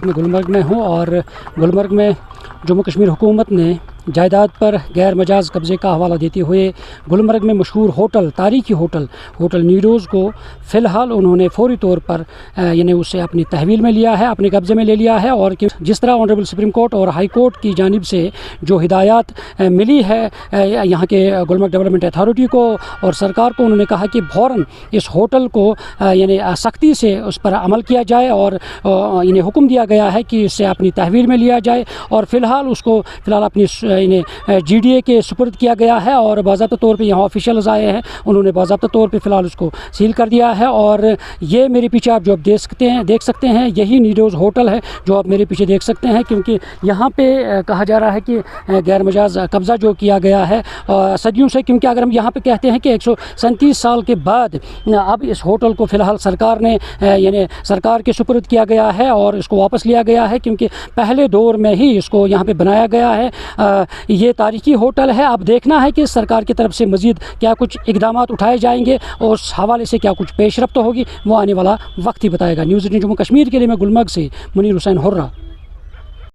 वक्त मैं गुलमर्ग में हूँ और गुलमर्ग में जम्मू कश्मीर हुकूमत ने जायदाद पर गैर मजाज कब्ज़े का हवाला देते हुए गुलमर्ग में मशहूर होटल, तारीखी होटल नीरोज़ को फ़िलहाल उन्होंने फौरी तौर पर यानी उसे अपनी तहवील में लिया है, अपने कब्ज़े में ले लिया है। और जिस तरह ऑनरेबल सुप्रीम कोर्ट और हाई कोर्ट की जानिब से जो हिदायत मिली है यहाँ के गुलमर्ग डेवलपमेंट अथॉरिटी को और सरकार को, उन्होंने कहा कि फ़ौरन इस होटल को यानी सख्ती से उस पर अमल किया जाए और इन्हें हुक्म दिया गया है कि इसे अपनी तहवील में लिया जाए और फ़िलहाल अपनी इन्हें GDA के सुपुर्द किया गया है और बाज़ाब्ता तौर पे यहाँ ऑफिशियल्स आए हैं, उन्होंने बाज़ाब्ता तौर पे फ़िलहाल उसको सील कर दिया है। और ये मेरे पीछे आप जो आप देख सकते हैं यही नीरोज़ होटल है जो आप मेरे पीछे देख सकते हैं, क्योंकि यहाँ पे कहा जा रहा है कि गैर मजाज कब्ज़ा जो किया गया है सदियों से, क्योंकि अगर हम यहाँ पे कहते हैं कि 137 साल के बाद अब इस होटल को फ़िलहाल सरकार ने यानी सरकार के सुपुर्द किया गया है और इसको वापस लिया गया है, क्योंकि पहले दौर में ही इसको यहाँ पे बनाया गया है। ये तारीखी होटल है। अब देखना है कि सरकार की तरफ से मज़ीद क्या कुछ इक़दामात उठाए जाएंगे और उस हवाले से क्या कुछ पेशरफ्त होगी, वो आने वाला वक्त ही बताएगा। न्यूज़ 18 जम्मू कश्मीर के लिए मैं गुलमर्ग से मुनीर हुसैन हुर्रा।